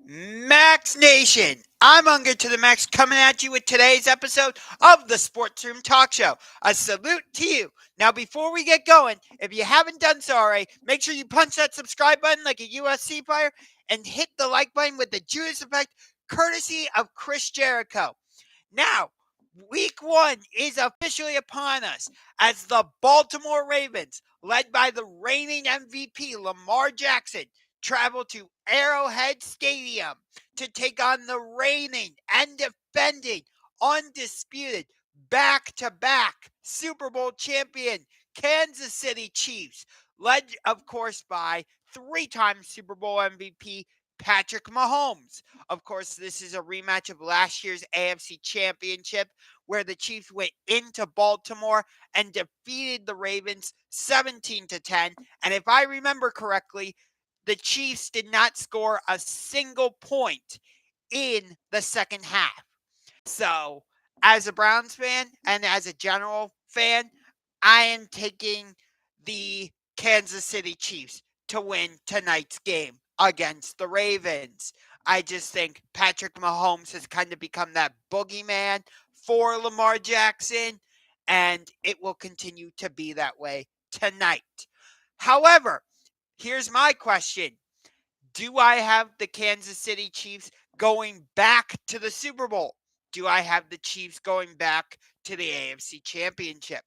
Max Nation, I'm Ungar to the Max coming at you with today's episode of the Sports Room Talk Show. A salute to you. Now, before we get going, if you haven't done so already, make sure you punch that subscribe button like a UFC player and hit the like button with the Judas effect, courtesy of Chris Jericho. Now, week one is officially upon us as the Baltimore Ravens, led by the reigning MVP Lamar Jackson, travel to Arrowhead Stadium to take on the reigning and defending, undisputed, back-to-back Super Bowl champion Kansas City Chiefs, led, of course, by three-time Super Bowl MVP Patrick Mahomes. Of course, this is a rematch of last year's AFC Championship where the Chiefs went into Baltimore and defeated the Ravens 17-10. And if I remember correctly, the Chiefs did not score a single point in the second half. So, as a Browns fan and as a general fan, I am taking the Kansas City Chiefs to win tonight's game against the Ravens. I just think Patrick Mahomes has kind of become that boogeyman for Lamar Jackson, and it will continue to be that way tonight. However, here's my question. Do I have the Kansas City Chiefs going back to the Super Bowl? Do I have the Chiefs going back to the AFC Championship?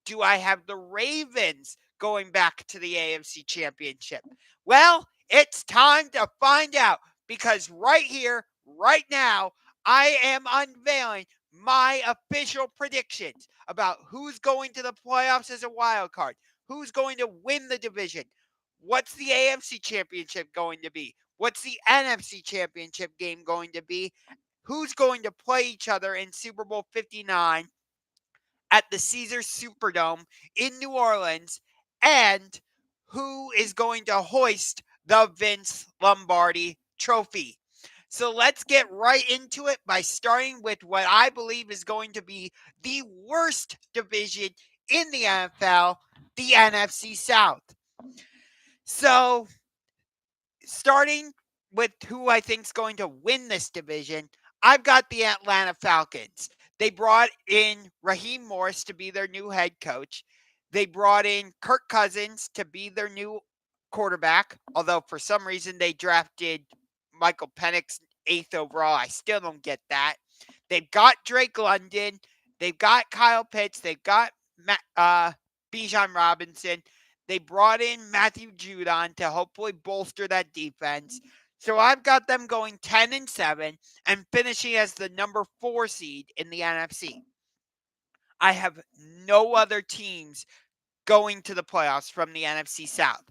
Do I have the Ravens going back to the AFC Championship? Well, it's time to find out because right here, right now, I am unveiling my official predictions about who's going to the playoffs as a wild card, who's going to win the division, what's the AFC Championship going to be? What's the NFC Championship game going to be? Who's going to play each other in Super Bowl 59 at the Caesars Superdome in New Orleans? And who is going to hoist the Vince Lombardi Trophy? So let's get right into it by starting with what I believe is going to be the worst division in the NFL, the NFC South. So, starting with who I think is going to win this division, I've got the Atlanta Falcons. They brought in Raheem Morris to be their new head coach. They brought in Kirk Cousins to be their new quarterback, although for some reason they drafted Michael Penix eighth overall. I still don't get that. They've got Drake London. They've got Kyle Pitts. They've got Bijan Robinson. They brought in Matthew Judon to hopefully bolster that defense. So I've got them going 10-7 and finishing as the number 4 seed in the NFC. I have no other teams going to the playoffs from the NFC South.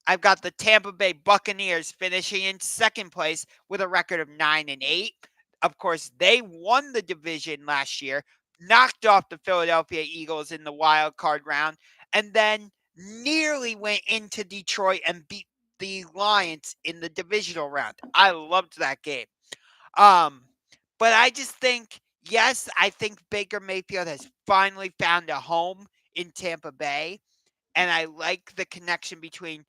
I've got the Tampa Bay Buccaneers finishing in second place with a record of 9-8. Of course, they won the division last year, knocked off the Philadelphia Eagles in the wild card round, and then nearly went into Detroit and beat the Lions in the divisional round. I loved that game. But I just think, yes, I think Baker Mayfield has finally found a home in Tampa Bay. And I like the connection between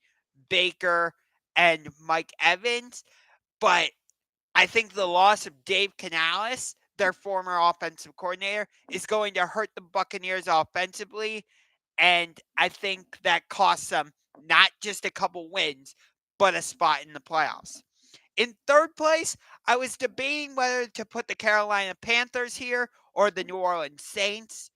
Baker and Mike Evans. But I think the loss of Dave Canales, their former offensive coordinator, is going to hurt the Buccaneers offensively. And I think that costs them not just a couple wins, but a spot in the playoffs. In third place, I was debating whether to put the Carolina Panthers here or the New Orleans Saints.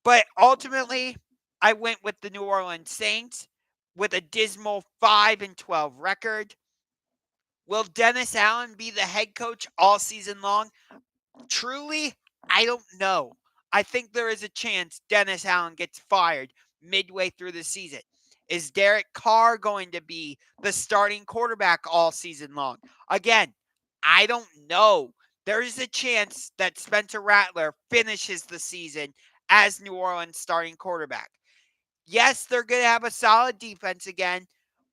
But ultimately, I went with the New Orleans Saints with a dismal 5-12 record. Will Dennis Allen be the head coach all season long? Truly, I don't know. I think there is a chance Dennis Allen gets fired midway through the season. Is Derek Carr going to be the starting quarterback all season long? Again, I don't know. There is a chance that Spencer Rattler finishes the season as New Orleans starting quarterback. Yes, they're going to have a solid defense again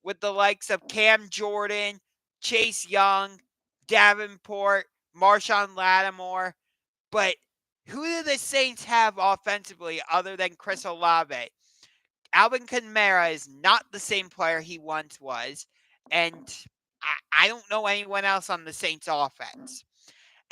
with the likes of Cam Jordan, Chase Young, Davenport, Marshawn Lattimore. But who do the Saints have offensively other than Chris Olave? Alvin Kamara is not the same player he once was. And I don't know anyone else on the Saints offense.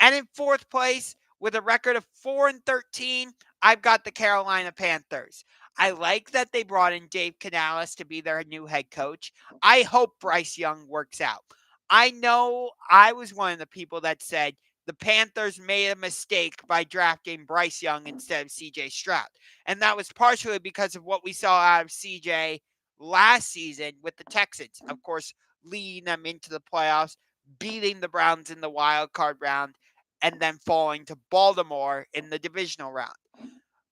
And in fourth place, with a record of 4-13, I've got the Carolina Panthers. I like that they brought in Dave Canales to be their new head coach. I hope Bryce Young works out. I know I was one of the people that said the Panthers made a mistake by drafting Bryce Young instead of CJ Stroud. And that was partially because of what we saw out of CJ last season with the Texans. Of course, leading them into the playoffs, beating the Browns in the wild card round, and then falling to Baltimore in the divisional round.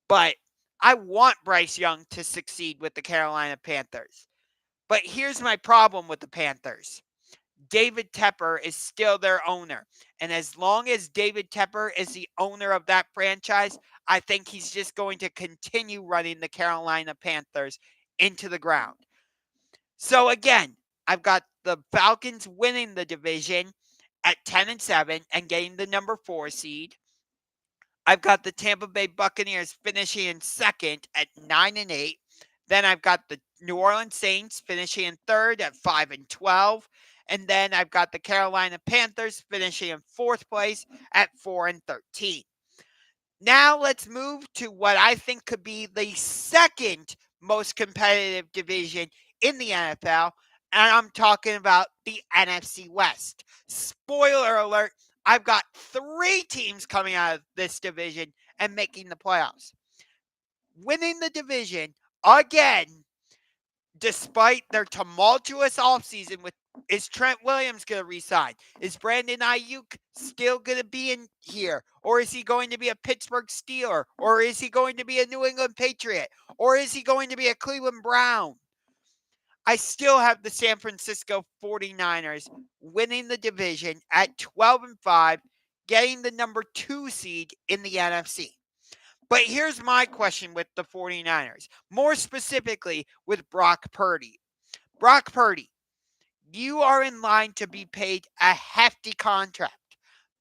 But I want Bryce Young to succeed with the Carolina Panthers. But here's my problem with the Panthers. David Tepper is still their owner. And as long as David Tepper is the owner of that franchise, I think he's just going to continue running the Carolina Panthers into the ground. So again, I've got the Falcons winning the division at 10-7 and getting the number 4 seed. I've got the Tampa Bay Buccaneers finishing in second at 9-8. Then I've got the New Orleans Saints finishing in third at 5-12. And then I've got the Carolina Panthers finishing in fourth place at 4-13. Now let's move to what I think could be the second most competitive division in the NFL, and I'm talking about the NFC West. Spoiler alert, I've got 3 teams coming out of this division and making the playoffs. Winning the division again, despite their tumultuous offseason with is Trent Williams going to resign? Is Brandon Ayuk still going to be in here? Or is he going to be a Pittsburgh Steeler? Or is he going to be a New England Patriot? Or is he going to be a Cleveland Brown? I still have the San Francisco 49ers winning the division at 12-5, getting the number 2 seed in the NFC. But here's my question with the 49ers, more specifically with Brock Purdy. Brock Purdy, you are in line to be paid a hefty contract.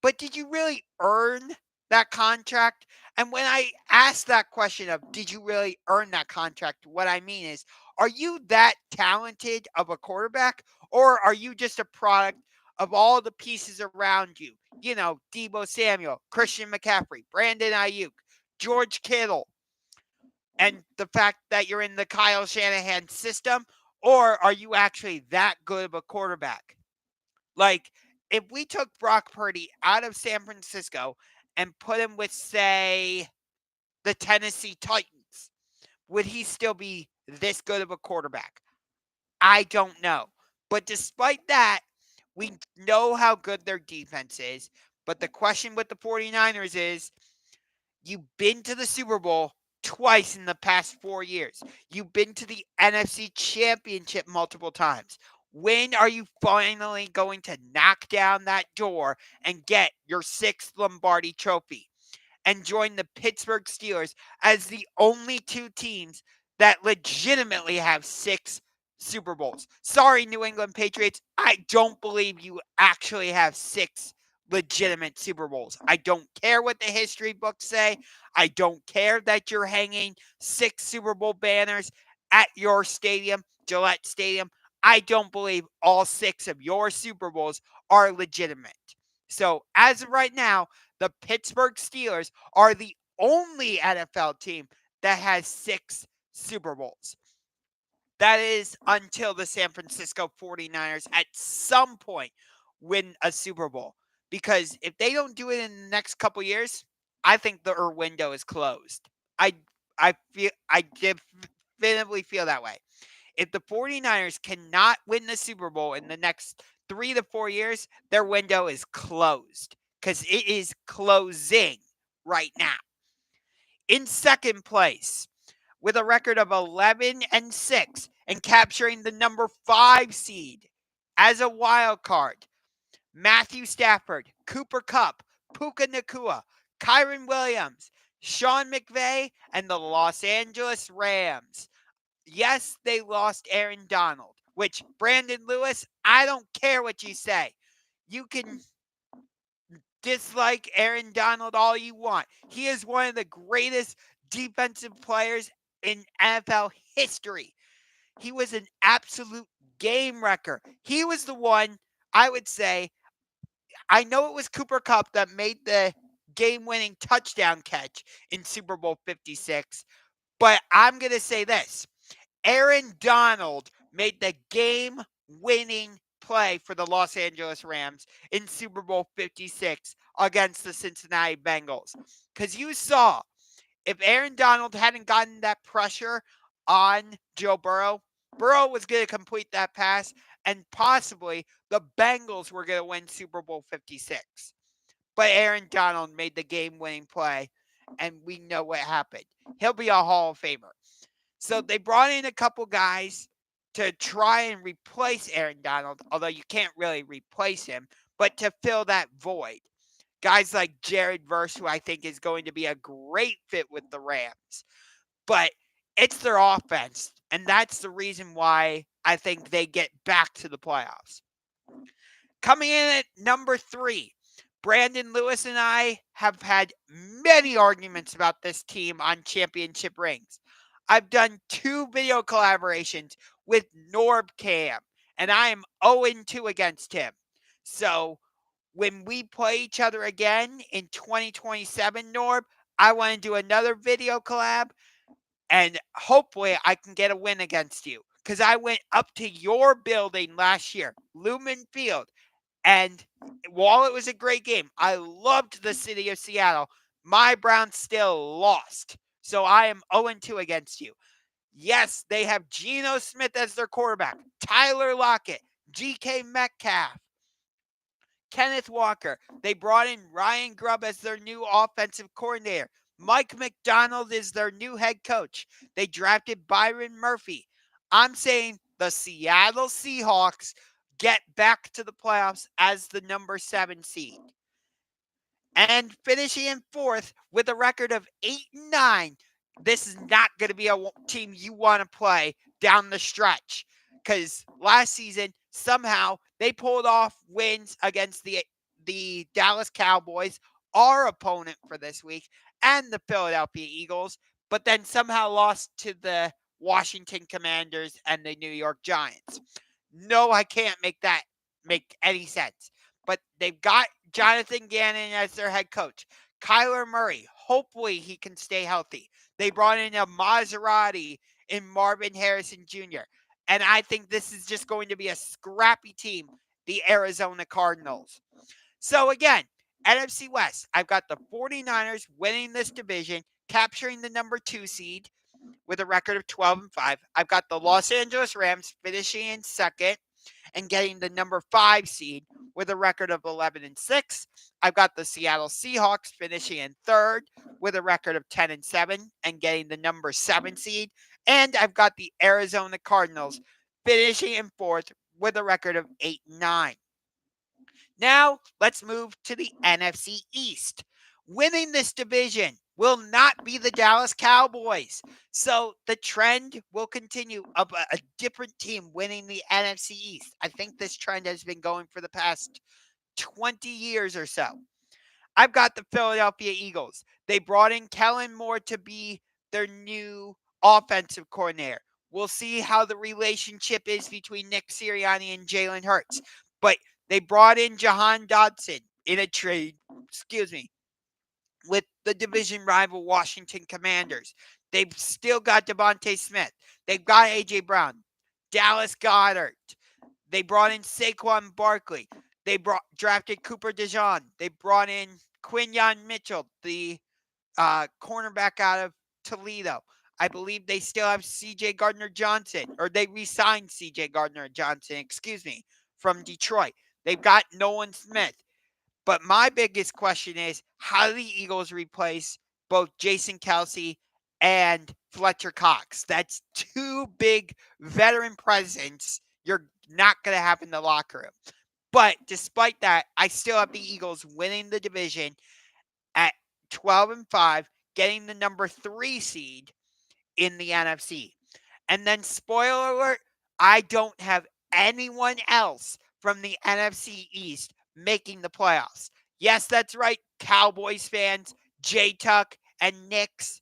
But did you really earn that contract? And when I ask that question of did you really earn that contract, what I mean is, are you that talented of a quarterback, or are you just a product of all the pieces around you? You know, Deebo Samuel, Christian McCaffrey, Brandon Ayuk, George Kittle, and the fact that you're in the Kyle Shanahan system, or are you actually that good of a quarterback? Like, if we took Brock Purdy out of San Francisco and put him with, say, the Tennessee Titans, would he still be this good of a quarterback? I don't know. But despite that, we know how good their defense is. But the question with the 49ers is, you've been to the Super Bowl twice in the past 4 years. You've been to the NFC Championship multiple times. When are you finally going to knock down that door and get your 6th Lombardi trophy and join the Pittsburgh Steelers as the only 2 teams that legitimately have 6 Super Bowls? Sorry, New England Patriots, I don't believe you actually have 6 legitimate Super Bowls. I don't care what the history books say. I don't care that you're hanging 6 Super Bowl banners at your stadium, Gillette Stadium. I don't believe all 6 of your Super Bowls are legitimate. So, as of right now, the Pittsburgh Steelers are the only NFL team that has 6 Super Bowls. That is until the San Francisco 49ers at some point win a Super Bowl. Because if they don't do it in the next couple years, I think their window is closed. I I definitively feel that way. If the 49ers cannot win the Super Bowl in the next 3 to 4 years, their window is closed because it is closing right now. In second place, with a record of 11-6 and capturing the number 5 seed as a wild card, Matthew Stafford, Cooper Kupp, Puka Nacua, Kyron Williams, Sean McVay, and the Los Angeles Rams. Yes, they lost Aaron Donald, which, Brandon Lewis, I don't care what you say. You can dislike Aaron Donald all you want. He is one of the greatest defensive players in NFL history. He was an absolute game wrecker. He was the one I would say I know it was Cooper Kupp that made the game-winning touchdown catch in Super Bowl 56, but I'm going to say this. Aaron Donald made the game-winning play for the Los Angeles Rams in Super Bowl 56 against the Cincinnati Bengals. Because you saw, if Aaron Donald hadn't gotten that pressure on Joe Burrow, Burrow was going to complete that pass, and possibly the Bengals were going to win Super Bowl 56. But Aaron Donald made the game-winning play, and we know what happened. He'll be a Hall of Famer. So they brought in a couple guys to try and replace Aaron Donald, although you can't really replace him, but to fill that void. Guys like Jared Verse, who I think is going to be a great fit with the Rams. But it's their offense, and that's the reason why I think they get back to the playoffs. Coming in at number 3, Brandon Lewis and I have had many arguments about this team on championship rings. I've done 2 video collaborations with Norb Cam, and I am 0-2 against him. So when we play each other again in 2027, Norb, I want to do another video collab, and hopefully I can get a win against you. Because I went up to your building last year, Lumen Field, and while it was a great game, I loved the city of Seattle. My Browns still lost. So I am 0-2 against you. Yes, they have Geno Smith as their quarterback, Tyler Lockett, GK Metcalf, Kenneth Walker. They brought in Ryan Grubb as their new offensive coordinator. Mike McDonald is their new head coach. They drafted Byron Murphy. I'm saying the Seattle Seahawks get back to the playoffs as the number 7 seed. And finishing in 4th with a record of 8-9, this is not going to be a team you want to play down the stretch. Because last season, somehow, they pulled off wins against the Dallas Cowboys, our opponent for this week, and the Philadelphia Eagles, but then somehow lost to the Washington Commanders and the New York Giants. No, I can't make any sense. But they've got Jonathan Gannon as their head coach. Kyler Murray, hopefully he can stay healthy. They brought in a Maserati in Marvin Harrison Jr. And I think this is just going to be a scrappy team, the Arizona Cardinals. So again, NFC West, I've got the 49ers winning this division, capturing the number 2 seed with a record of 12-5. I've got the Los Angeles Rams finishing in 2nd and getting the number 5 seed with a record of 11-6. I've got the Seattle Seahawks finishing in 3rd with a record of 10-7 and getting the number 7 seed. And I've got the Arizona Cardinals finishing in 4th with a record of 8-9. Now, let's move to the NFC East. Winning this division will not be the Dallas Cowboys. So the trend will continue of a different team winning the NFC East. I think this trend has been going for the past 20 years or so. I've got the Philadelphia Eagles. They brought in Kellen Moore to be their new offensive coordinator. We'll see how the relationship is between Nick Sirianni and Jalen Hurts. But they brought in Jahan Dotson in a trade, with the division rival Washington Commanders. They've still got Devontae Smith. They've got A.J. Brown, Dallas Goedert. They brought in Saquon Barkley. They drafted Cooper DeJean. They brought in Quinyon Mitchell, the cornerback out of Toledo. I believe they still have C.J. Gardner-Johnson, or they re-signed C.J. Gardner-Johnson, from Detroit. They've got Nolan Smith. But my biggest question is, how do the Eagles replace both Jason Kelce and Fletcher Cox? That's 2 big veteran presence you're not going to have in the locker room. But despite that, I still have the Eagles winning the division at 12-5, getting the number 3 seed in the NFC. And then, spoiler alert, I don't have anyone else from the NFC East making the playoffs. Yes, that's right, Cowboys fans, J-Tuck and Knicks,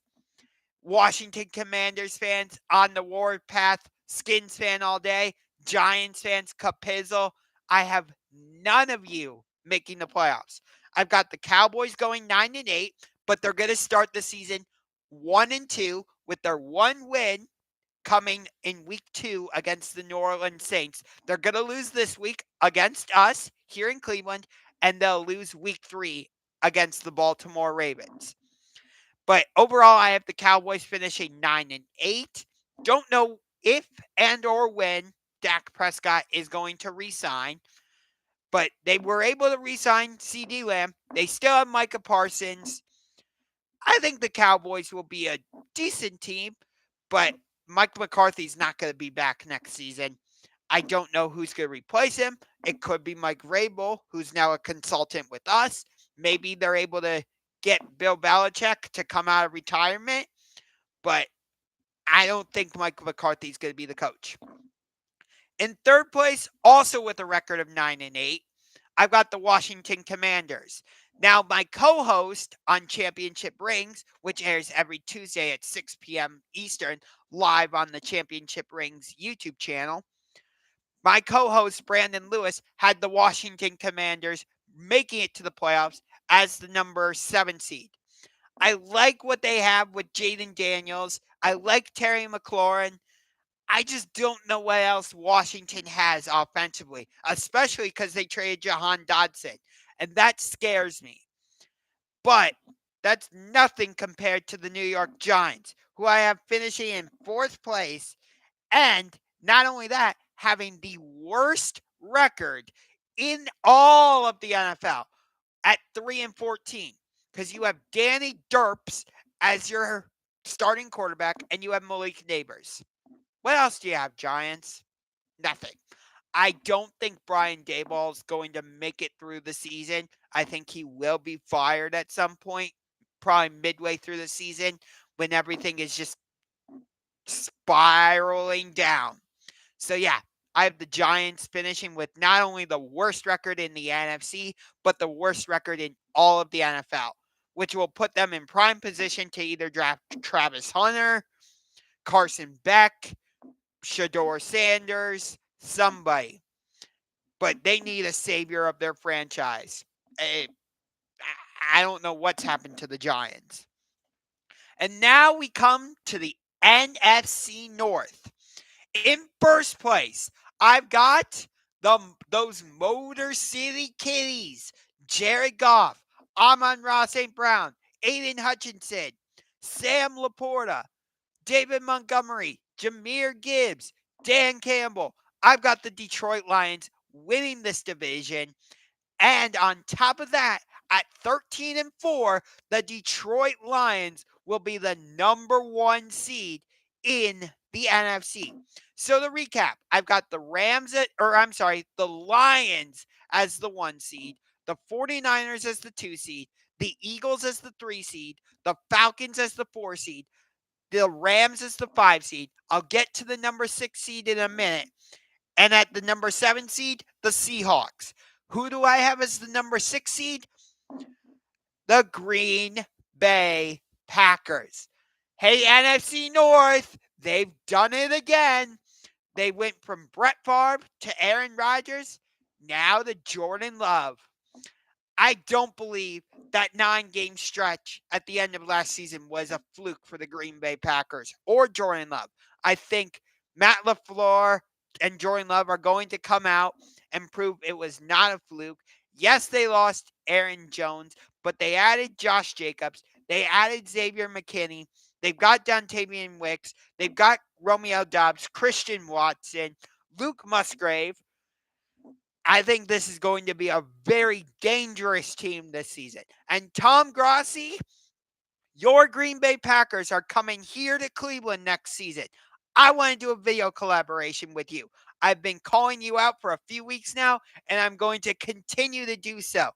Washington Commanders fans on the warpath, Skins fan all day, Giants fans, Capizzle. I have none of you making the playoffs. I've got the Cowboys going 9-8, but they're going to start the season 1-2 with their one win coming in week 2 against the New Orleans Saints. They're going to lose this week against us here in Cleveland, and they'll lose week 3 against the Baltimore Ravens. But overall, I have the Cowboys finishing 9-8. Don't know if and or when Dak Prescott is going to resign, but they were able to resign CD Lamb. They still have Micah Parsons. I think the Cowboys will be a decent team, but Mike McCarthy's not going to be back next season. I don't know who's going to replace him. It could be Mike Vrabel, who's now a consultant with us. Maybe they're able to get Bill Belichick to come out of retirement, but I don't think Mike McCarthy's going to be the coach. In third place, also with a record of 9-8, I've got the Washington Commanders. Now, my co-host on Championship Rings, which airs every Tuesday at 6 p.m. Eastern, live on the Championship Rings YouTube channel, my co-host Brandon Lewis had the Washington Commanders making it to the playoffs as the number 7 seed. I like what they have with Jaden Daniels. I like Terry McLaurin. I just don't know what else Washington has offensively, especially because they traded Jahan Dodson, and that scares me. But that's nothing compared to the New York Giants, who I have finishing in 4th place, and not only that, having the worst record in all of the NFL at 3-14, because you have Danny Derps as your starting quarterback, and you have Malik Neighbors. What else do you have, Giants? Nothing. I don't think Brian Daboll is going to make it through the season. I think he will be fired at some point, probably midway through the season, when everything is just spiraling down. So, yeah, I have the Giants finishing with not only the worst record in the NFC, but the worst record in all of the NFL, which will put them in prime position to either draft Travis Hunter, Carson Beck, Shador Sanders, somebody. But they need a savior of their franchise. I don't know what's happened to the Giants. And now we come to the NFC North. In first place, I've got those Motor City Kitties. Jared Goff, Amon-Ra St. Brown, Aiden Hutchinson, Sam Laporta, David Montgomery, Jahmyr Gibbs, Dan Campbell. I've got the Detroit Lions winning this division. And on top of that, at 13-4, the Detroit Lions will be the number 1 seed in the NFC. So to recap, I've got the the Lions as the 1 seed, the 49ers as the 2 seed, the Eagles as the 3 seed, the Falcons as the 4 seed, the Rams as the 5 seed. I'll get to the number 6 seed in a minute. And at the number 7 seed, the Seahawks. Who do I have as the number 6 seed? The Green Bay Packers. Hey, NFC North, they've done it again. They went from Brett Favre to Aaron Rodgers, now to Jordan Love. I don't believe that 9-game stretch at the end of last season was a fluke for the Green Bay Packers or Jordan Love. I think Matt LaFleur and Jordan Love are going to come out and prove it was not a fluke. Yes, they lost Aaron Jones, but they added Josh Jacobs. They added Xavier McKinney. They've got Dontavian Wicks. They've got Romeo Doubs, Christian Watson, Luke Musgrave. I think this is going to be a very dangerous team this season. And Tom Grossi, your Green Bay Packers are coming here to Cleveland next season. I want to do a video collaboration with you. I've been calling you out for a few weeks now, and I'm going to continue to do so.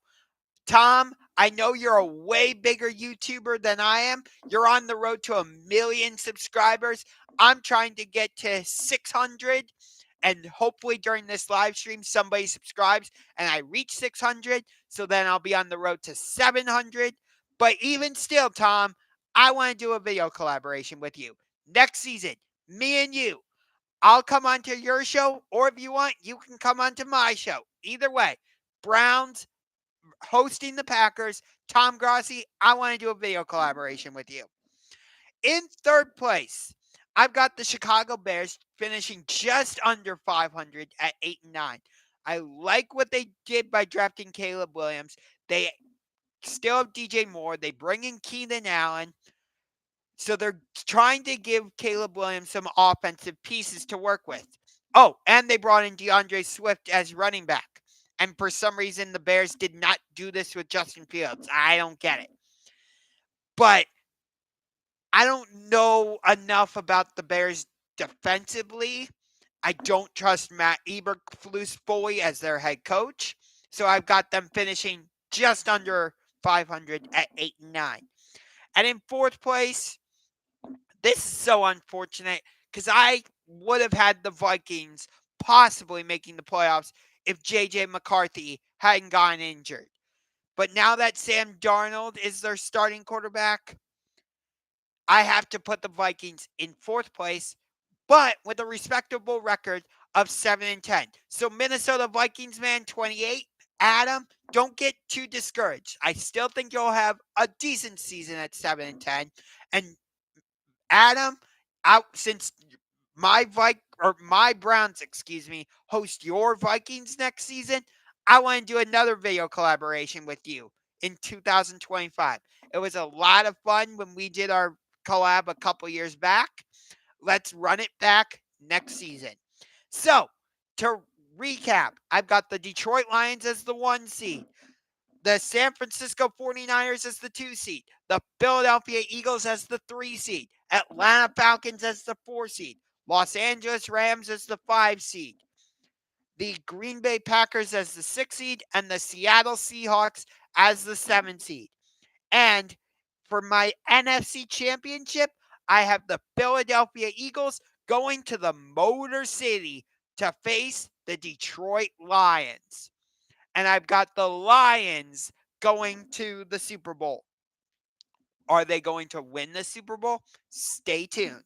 Tom, I know you're a way bigger YouTuber than I am. You're on the road to 1 million subscribers. I'm trying to get to 600. And hopefully during this live stream, somebody subscribes and I reach 600. So then I'll be on the road to 700. But even still, Tom, I want to do a video collaboration with you. Next season, me and you. I'll come onto your show, or if you want, you can come onto my show. Either way, Browns hosting the Packers. Tom Grossi, I want to do a video collaboration with you. In third place, I've got the Chicago Bears finishing just under 500 at 8-9. I like what they did by drafting Caleb Williams. They still have DJ Moore. They bring in Keenan Allen. So they're trying to give Caleb Williams some offensive pieces to work with. Oh, and they brought in DeAndre Swift as running back. And for some reason, the Bears did not do this with Justin Fields. I don't get it. But I don't know enough about the Bears defensively. I don't trust Matt Eberflus fully as their head coach. So I've got them finishing just under 500 at 8-9. And in fourth place, this is so unfortunate because I would have had the Vikings possibly making the playoffs if J.J. McCarthy hadn't gotten injured. But now that Sam Darnold is their starting quarterback, I have to put the Vikings in fourth place, but with a respectable record of 7-10. So Minnesota Vikings man 28. Adam, don't get too discouraged. I still think you'll have a decent season at 7-10. And Adam, out since my Browns, host your Vikings next season, I want to do another video collaboration with you in 2025. It was a lot of fun when we did our collab a couple years back. Let's run it back next season. So, to recap, I've got the Detroit Lions as the 1 seed, the San Francisco 49ers as the 2 seed, the Philadelphia Eagles as the 3 seed, Atlanta Falcons as the 4 seed, Los Angeles Rams as the 5 seed, the Green Bay Packers as the 6 seed, and the Seattle Seahawks as the 7 seed. And for my NFC Championship, I have the Philadelphia Eagles going to the Motor City to face the Detroit Lions. And I've got the Lions going to the Super Bowl. Are they going to win the Super Bowl? Stay tuned.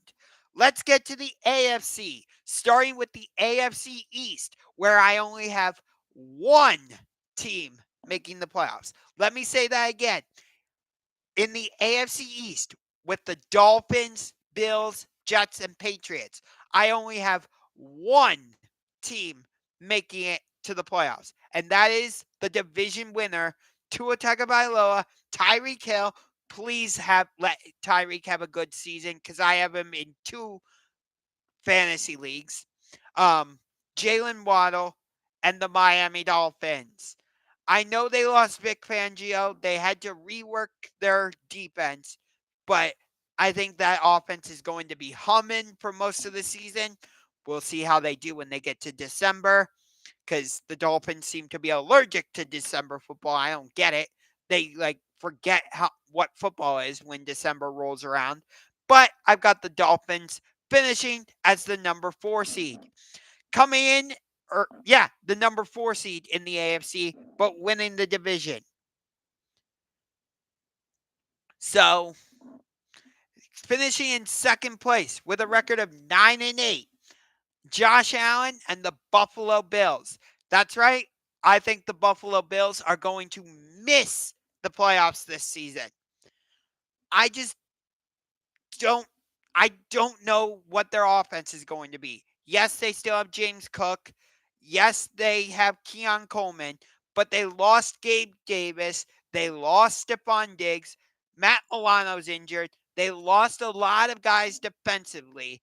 Let's get to the AFC, starting with the AFC East, where I only have one team making the playoffs. Let me say that again. In the AFC East, with the Dolphins, Bills, Jets, and Patriots, I only have one team making it to the playoffs, and that is the division winner, Tua Tagovailoa, Tyreek Hill. Please let Tyreek have a good season because I have him in 2 fantasy leagues. Jalen Waddle and the Miami Dolphins. I know they lost Vic Fangio. They had to rework their defense, but I think that offense is going to be humming for most of the season. We'll see how they do when they get to December because the Dolphins seem to be allergic to December football. I don't get it. They forget what football is when December rolls around. But I've got the Dolphins finishing as the number 4 seed. Coming in, the number 4 seed in the AFC, but winning the division. So, finishing in second place with a record of 9-8, Josh Allen and the Buffalo Bills. That's right. I think the Buffalo Bills are going to miss the playoffs this season. I just don't I don't know what their offense is going to be. Yes, they still have James Cook. Yes, they have Keon Coleman, but they lost Gabe Davis. They lost Stephon Diggs. Matt Milano's injured. They lost a lot of guys defensively.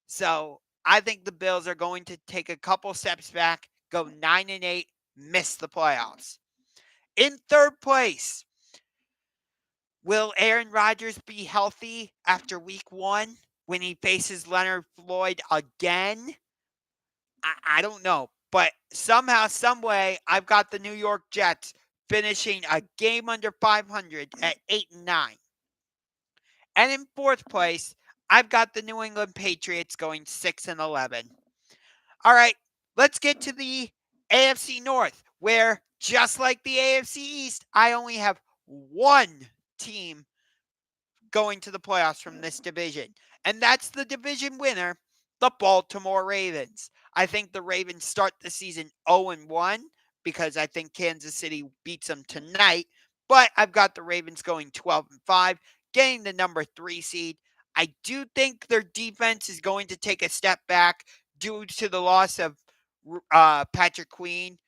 So I think the Bills are going to take a couple steps back, go 9-8, miss the playoffs. In third place, will Aaron Rodgers be healthy after week 1 when he faces Leonard Floyd again? I don't know. But somehow, someway, I've got the New York Jets finishing a game under 500 at 8-9. And in fourth place, I've got the New England Patriots going 6-11. All right, let's get to the AFC North, where just like the AFC East, I only have one team going to the playoffs from this division. And that's the division winner, the Baltimore Ravens. I think the Ravens start the season 0-1 because I think Kansas City beats them tonight. But I've got the Ravens going 12-5, getting the number 3 seed. I do think their defense is going to take a step back due to the loss of Patrick Queen,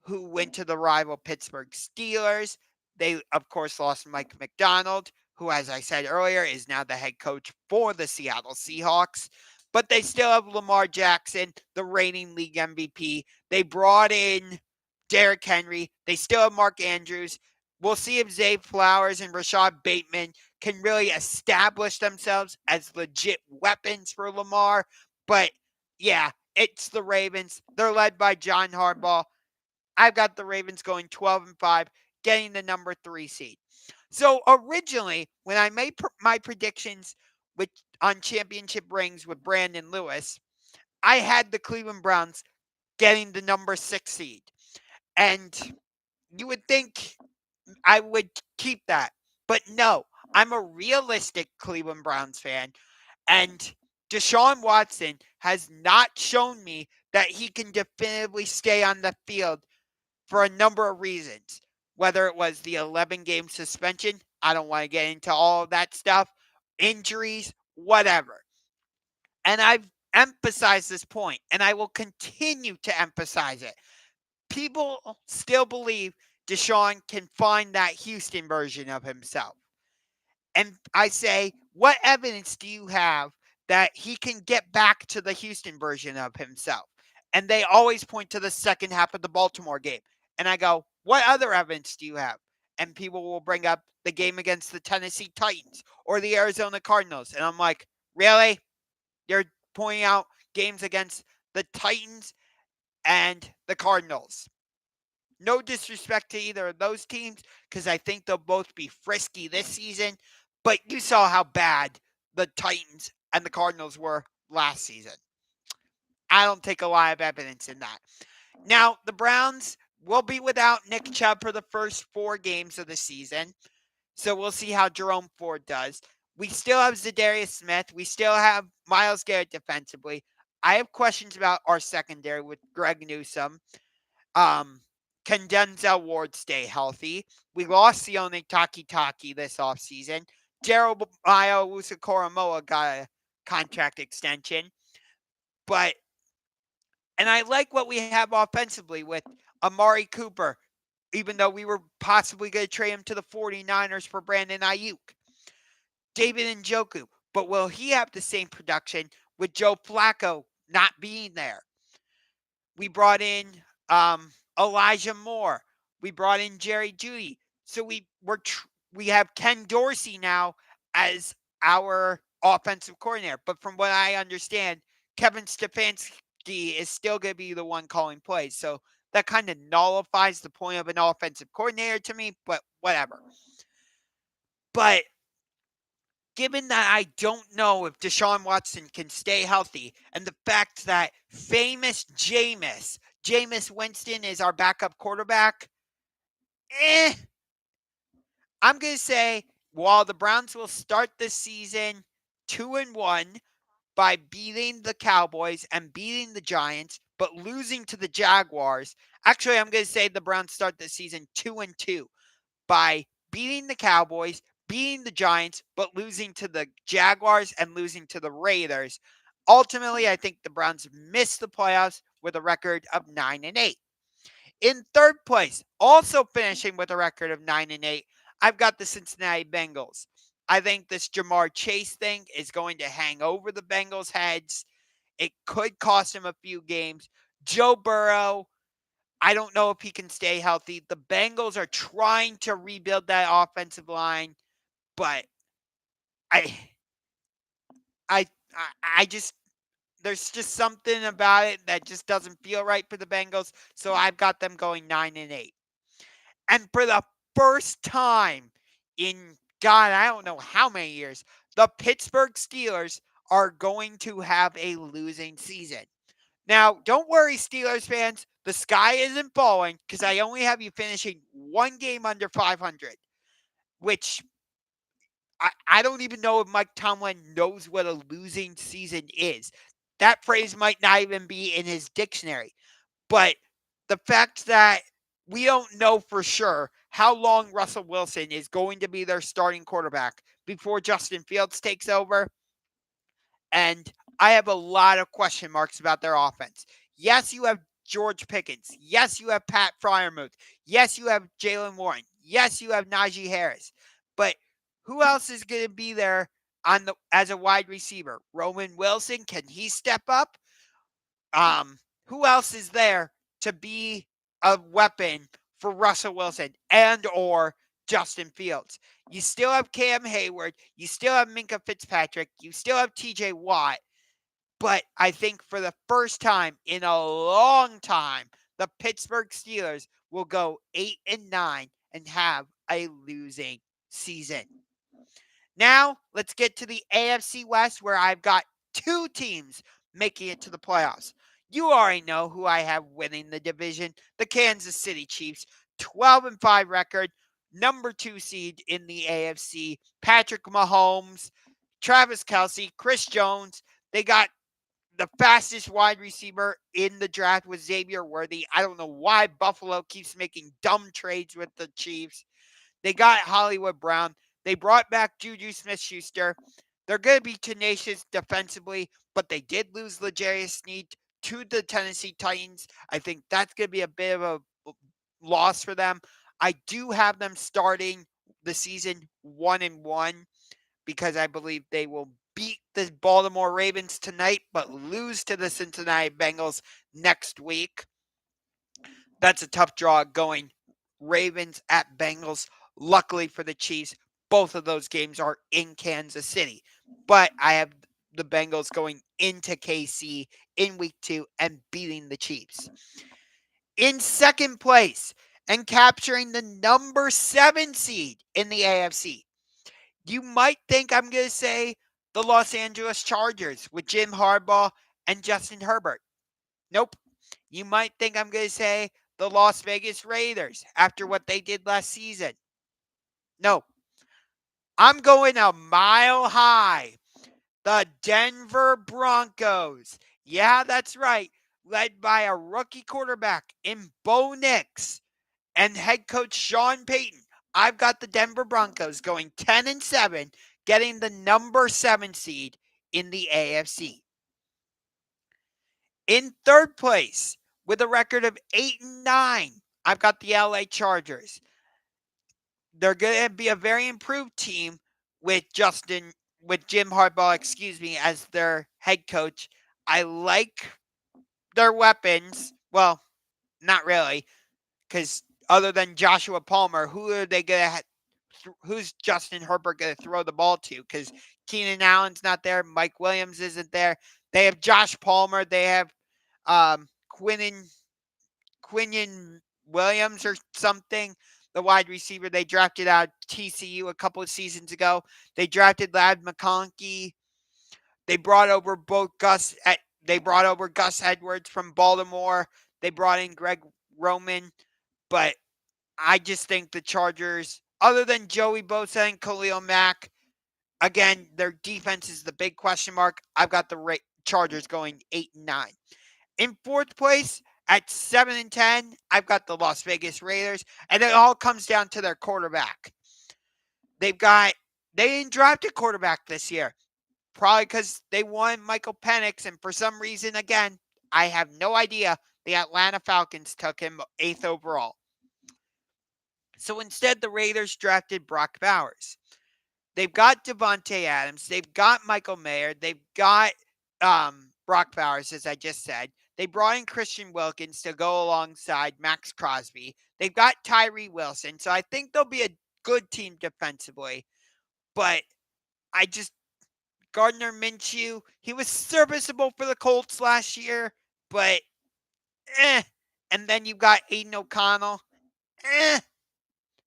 who went to the rival Pittsburgh Steelers. They, of course, lost Mike McDonald, who, as I said earlier, is now the head coach for the Seattle Seahawks. But they still have Lamar Jackson, the reigning league MVP. They brought in Derrick Henry. They still have Mark Andrews. We'll see if Zay Flowers and Rashad Bateman can really establish themselves as legit weapons for Lamar. But yeah, it's the Ravens. They're led by John Harbaugh. I've got the Ravens going 12-5, getting the number 3 seed. So originally, when I made my predictions with on championship rings with Brandon Lewis, I had the Cleveland Browns getting the number 6 seed. And you would think I would keep that. But no, I'm a realistic Cleveland Browns fan. And Deshaun Watson has not shown me that he can definitively stay on the field for a number of reasons. Whether it was the 11-game suspension, I don't want to get into all of that stuff, injuries, whatever. And I've emphasized this point, and I will continue to emphasize it. People still believe Deshaun can find that Houston version of himself. And I say, what evidence do you have that he can get back to the Houston version of himself? And they always point to the second half of the Baltimore game. And I go, what other evidence do you have? And people will bring up the game against the Tennessee Titans or the Arizona Cardinals. And I'm like, really? You're pointing out games against the Titans and the Cardinals. No disrespect to either of those teams because I think they'll both be frisky this season. But you saw how bad the Titans and the Cardinals were last season. I don't take a lot of evidence in that. Now, the Browns will be without Nick Chubb for the first 4 games of the season. So we'll see how Jerome Ford does. We still have Zadarius Smith. We still have Myles Garrett defensively. I have questions about our secondary with Greg Newsome. Can Denzel Ward stay healthy? We lost Sione Takitaki this offseason. Jeremiah Owusu-Koramoah got a contract extension. And I like what we have offensively with Amari Cooper, even though we were possibly going to trade him to the 49ers for Brandon Ayuk. David Njoku, but will he have the same production with Joe Flacco not being there? We brought in Elijah Moore. We brought in Jerry Jeudy. So we have Ken Dorsey now as our offensive coordinator. But from what I understand, Kevin Stefanski is still going to be the one calling plays. So that kind of nullifies the point of an offensive coordinator to me, but whatever. But given that I don't know if Deshaun Watson can stay healthy and the fact that famous Jameis Winston is our backup quarterback, I'm going to say while the Browns will start the season 2-1 by beating the Cowboys and beating the Giants, but losing to the Jaguars, actually I'm going to say the Browns start the season 2-2 by beating the Cowboys, beating the Giants, but losing to the Jaguars and losing to the Raiders. Ultimately, I think the Browns missed the playoffs with a record of 9-8. In third place, also finishing with a record of 9-8, I've got the Cincinnati Bengals. I think this Jamar Chase thing is going to hang over the Bengals' heads. It could cost him a few games. Joe Burrow, I don't know if he can stay healthy. The Bengals are trying to rebuild that offensive line, but I I I just there's just something about it that just doesn't feel right for the Bengals, so I've got them going 9-8. And for the first time in God, I don't know how many years, the Pittsburgh Steelers are going to have a losing season. Now, don't worry, Steelers fans. The sky isn't falling because I only have you finishing 1 game under 500, which I don't even know if Mike Tomlin knows what a losing season is. that phrase might not even be in his dictionary. But the fact that we don't know for sure how long Russell Wilson is going to be their starting quarterback before Justin Fields takes over, and I have a lot of question marks about their offense. Yes, you have George Pickens. Yes, you have Pat Fryermuth. Yes, you have Jalen Warren. Yes, you have Najee Harris. But who else is going to be there as a wide receiver? Roman Wilson, can he step up? Who else is there to be a weapon for Russell Wilson and or Justin Fields? You still have Cam Hayward. You still have Minka Fitzpatrick. You still have TJ Watt. But I think for the first time in a long time, the Pittsburgh Steelers will go 8-9 and have a losing season. Now, let's get to the AFC West, where I've got two teams making it to the playoffs. You already know who I have winning the division, the Kansas City Chiefs, 12-5 record, number 2 seed in the AFC. Patrick Mahomes, Travis Kelce, Chris Jones. They got the fastest wide receiver in the draft was Xavier Worthy. I don't know why Buffalo keeps making dumb trades with the Chiefs. They got Hollywood Brown. They brought back Juju Smith-Schuster. They're going to be tenacious defensively, but they did lose L'Jarius Sneed to the Tennessee Titans. I think that's going to be a bit of a loss for them. I do have them starting the season 1-1 because I believe they will beat the Baltimore Ravens tonight, but lose to the Cincinnati Bengals next week. That's a tough draw going Ravens at Bengals. Luckily for the Chiefs, both of those games are in Kansas City. But I have the Bengals going into KC in week 2 and beating the Chiefs. In second place and capturing the number 7 seed in the AFC, you might think I'm going to say the Los Angeles Chargers with Jim Harbaugh and Justin Herbert. Nope. You might think I'm going to say the Las Vegas Raiders after what they did last season. No. I'm going a mile high. The Denver Broncos. Yeah, that's right. Led by a rookie quarterback in Bo Nix and head coach Sean Payton. I've got the Denver Broncos going 10-7, getting the number 7 seed in the AFC. In third place, with a record of 8-9, I've got the LA Chargers. They're going to be a very improved team with Jim Harbaugh, as their head coach. I like their weapons. Well, not really, because other than Joshua Palmer, who are they going to who's Justin Herbert going to throw the ball to? Because Keenan Allen's not there. Mike Williams isn't there. They have Josh Palmer. They have Quinnen Williams or something, the wide receiver they drafted out of TCU a couple of seasons ago. They drafted Ladd McConkey. They brought over Gus Edwards from Baltimore. They brought in Greg Roman. But I just think the Chargers, other than Joey Bosa and Khalil Mack, again, their defense is the big question mark. I've got the Chargers going 8-9. In fourth place at 7-10, I've got the Las Vegas Raiders, and it all comes down to their quarterback. They didn't draft a quarterback this year, probably because they won Michael Penix, and for some reason, again, I have no idea, the Atlanta Falcons took him 8th overall. So instead, the Raiders drafted Brock Bowers. They've got Devontae Adams. They've got Michael Mayer. They've got Brock Bowers, as I just said. They brought in Christian Wilkins to go alongside Max Crosby. They've got Tyree Wilson. So I think they'll be a good team defensively. But Gardner Minshew, he was serviceable for the Colts last year. But, And then you've got Aiden O'Connell.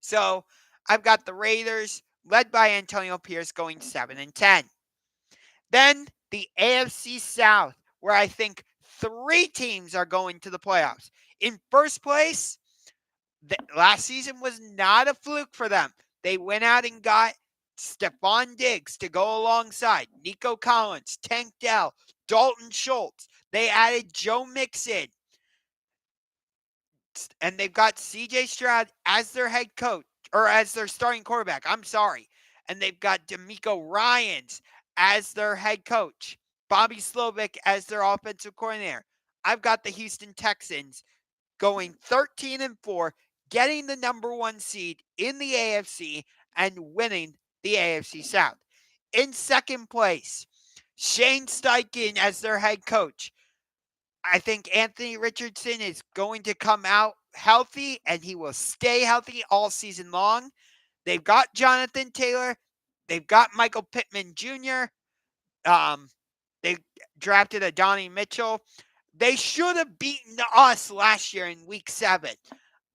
So I've got the Raiders, led by Antonio Pierce, going 7-10. Then the AFC South, where I think 3 teams are going to the playoffs. In first place, last season was not a fluke for them. They went out and got Stephon Diggs to go alongside Nico Collins, Tank Dell, Dalton Schultz. They added Joe Mixon. And they've got CJ Stroud as their head coach, or as their starting quarterback. I'm sorry. And they've got D'Amico Ryans as their head coach. Bobby Slovic as their offensive coordinator. I've got the Houston Texans going 13-4, getting the number 1 seed in the AFC and winning the AFC South. In second place, Shane Steichen as their head coach. I think Anthony Richardson is going to come out healthy, and he will stay healthy all season long. They've got Jonathan Taylor. They've got Michael Pittman Jr. They drafted Adonai Mitchell. They should have beaten us last year in Week 7.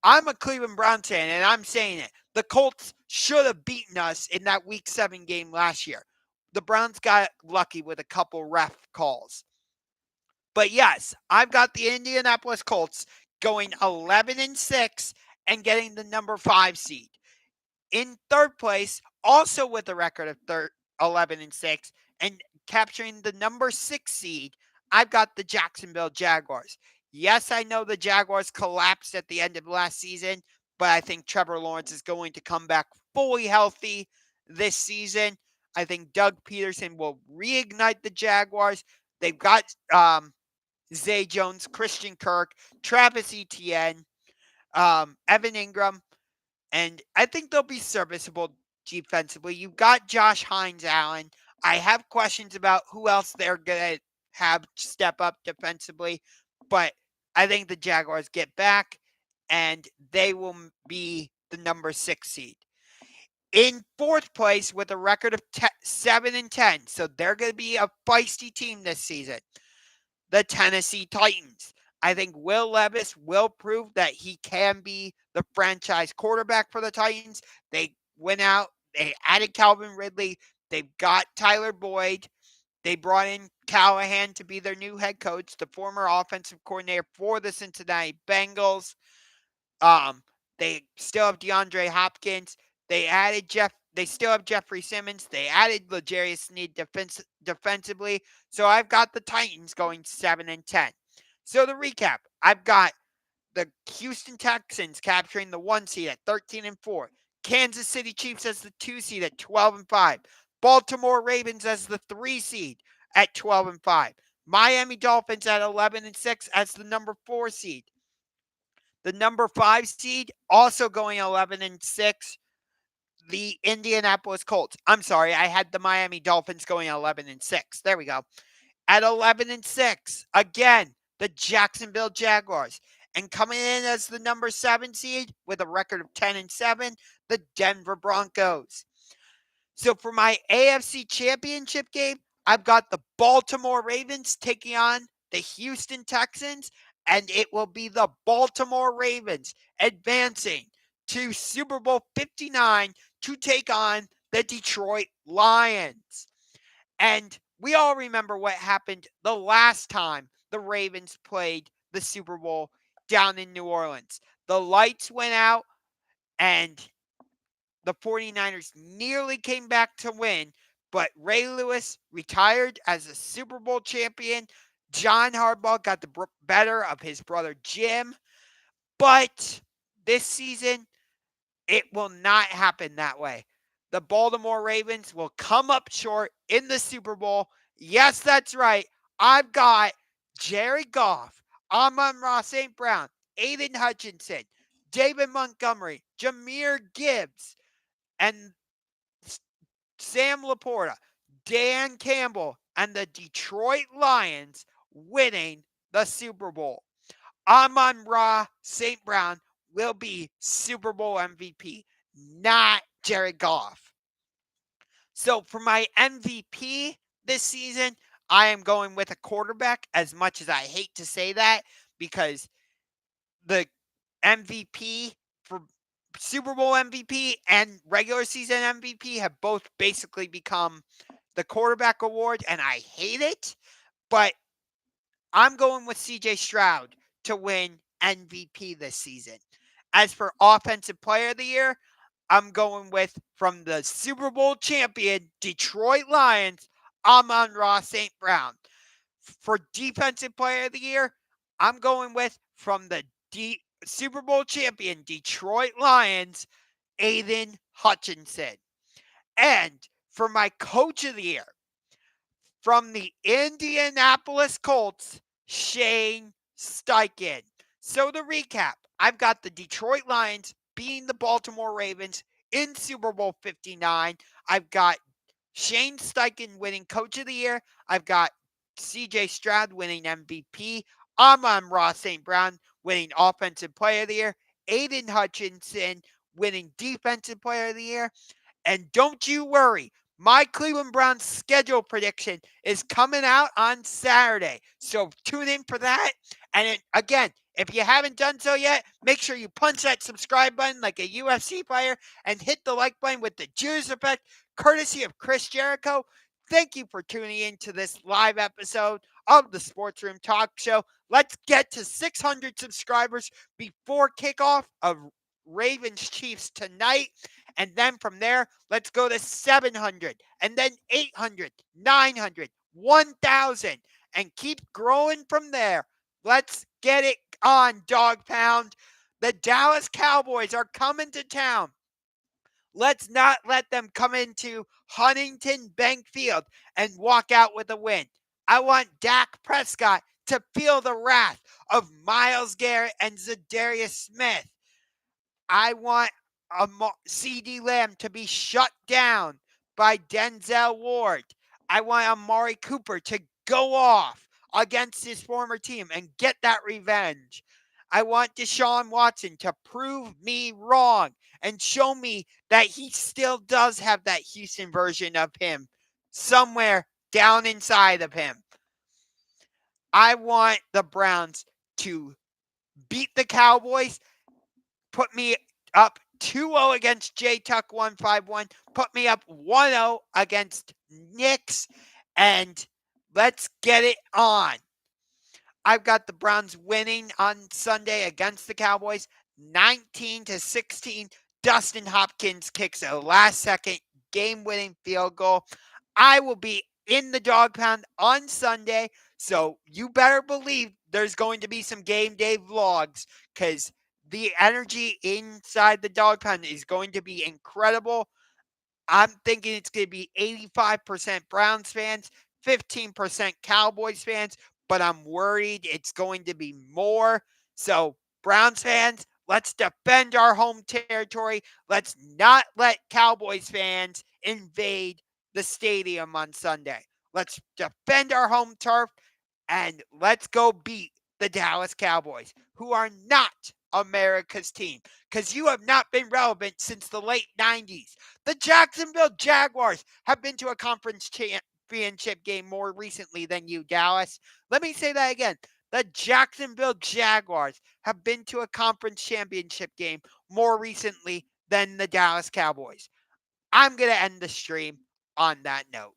I'm a Cleveland Browns fan, and I'm saying it. The Colts should have beaten us in that Week 7 game last year. The Browns got lucky with a couple ref calls. But yes, I've got the Indianapolis Colts going 11-6 and getting the number 5 seed. In third place, also with a record of 11-6 and capturing the number 6 seed, I've got the Jacksonville Jaguars. Yes, I know the Jaguars collapsed at the end of last season, but I think Trevor Lawrence is going to come back fully healthy this season. I think Doug Peterson will reignite the Jaguars. They've got Zay Jones, Christian Kirk, Travis Etienne, Evan Ingram, and I think they'll be serviceable defensively. You've got Josh Hines Allen. I have questions about who else they're going to have step up defensively, but I think the Jaguars get back, and they will be the number 6 seed. In fourth place with a record of 7-10, so they're going to be a feisty team this season. The Tennessee Titans. I think Will Levis will prove that he can be the franchise quarterback for the Titans. They went out, they added Calvin Ridley, they've got Tyler Boyd, they brought in Callahan to be their new head coach, the former offensive coordinator for the Cincinnati Bengals. They still have DeAndre Hopkins. They still have Jeffrey Simmons. They added L'Jarius Sneed defensively. So I've got the Titans going 7-10. So to recap, I've got the Houston Texans capturing the 1 seed at 13-4. Kansas City Chiefs as the 2 seed at 12-5. Baltimore Ravens as the 3 seed at 12-5. Miami Dolphins at 11-6 as the number 4 seed. The number 5 seed also going 11-6. The Indianapolis Colts. I'm sorry, I had the Miami Dolphins going 11-6. There we go. At 11-6, again, the Jacksonville Jaguars. And coming in as the number 7 seed with a record of 10-7, the Denver Broncos. So for my AFC Championship game, I've got the Baltimore Ravens taking on the Houston Texans, and it will be the Baltimore Ravens advancing to Super Bowl 59 to take on the Detroit Lions. And we all remember what happened the last time the Ravens played the Super Bowl down in New Orleans. The lights went out, and the 49ers nearly came back to win, but Ray Lewis retired as a Super Bowl champion. John Harbaugh got the better of his brother Jim. But this season, it will not happen that way. The Baltimore Ravens will come up short in the Super Bowl. Yes, that's right. I've got Jared Goff, Amon-Ra St. Brown, Aiden Hutchinson, David Montgomery, Jahmyr Gibbs, and Sam Laporta, Dan Campbell, and the Detroit Lions winning the Super Bowl. Amon-Ra St. Brown will be Super Bowl MVP, not Jared Goff. So for my MVP this season, I am going with a quarterback, as much as I hate to say that, because the MVP for Super Bowl MVP and regular season MVP have both basically become the quarterback award, and I hate it. But I'm going with CJ Stroud to win MVP this season. As for Offensive Player of the Year, I'm going with, from the Super Bowl champion Detroit Lions, Amon-Ra St. Brown. For Defensive Player of the Year, I'm going with from the Super Bowl champion Detroit Lions, Aiden Hutchinson. And for my Coach of the Year, from the Indianapolis Colts, Shane Steichen. So to recap, I've got the Detroit Lions beating the Baltimore Ravens in Super Bowl 59. I've got Shane Steichen winning Coach of the Year. I've got CJ Stroud winning MVP. Amon-Ra St. Brown winning Offensive Player of the Year. Aiden Hutchinson winning Defensive Player of the Year. And don't you worry, my Cleveland Browns schedule prediction is coming out on Saturday. So tune in for that. And again, if you haven't done so yet, make sure you punch that subscribe button like a UFC player and hit the like button with the Juice Effect, courtesy of Chris Jericho. Thank you for tuning in to this live episode of the Sports Room Talk Show. Let's get to 600 subscribers before kickoff of Ravens Chiefs tonight. And then from there, let's go to 700, and then 800, 900, 1,000, and keep growing from there. Let's get it on, Dog Pound. The Dallas Cowboys are coming to town. Let's not let them come into Huntington Bank Field and walk out with a win. I want Dak Prescott to feel the wrath of Myles Garrett and Zadarius Smith. I want CD Lamb to be shut down by Denzel Ward. I want Amari Cooper to go off against his former team and get that revenge. I want Deshaun Watson to prove me wrong and show me that he still does have that Houston version of him somewhere down inside of him. I want the Browns to beat the Cowboys, put me up 2-0 against J-Tuck 151, put me up 1-0 against Knicks, and let's get it on. I've got the Browns winning on Sunday against the Cowboys, 19-16. Dustin Hopkins kicks a last-second game-winning field goal. I will be in the Dog Pound on Sunday, so you better believe there's going to be some game day vlogs, because the energy inside the Dog Pound is going to be incredible. I'm thinking it's going to be 85% Browns fans, 15% Cowboys fans, but I'm worried it's going to be more. So, Browns fans, let's defend our home territory. Let's not let Cowboys fans invade the stadium on Sunday. Let's defend our home turf, and let's go beat the Dallas Cowboys, who are not America's team, because you have not been relevant since the late 90s. The Jacksonville Jaguars have been to a conference championship game more recently than you, Dallas. Let me say that again. The Jacksonville Jaguars have been to a conference championship game more recently than the Dallas Cowboys. I'm going to end the stream on that note.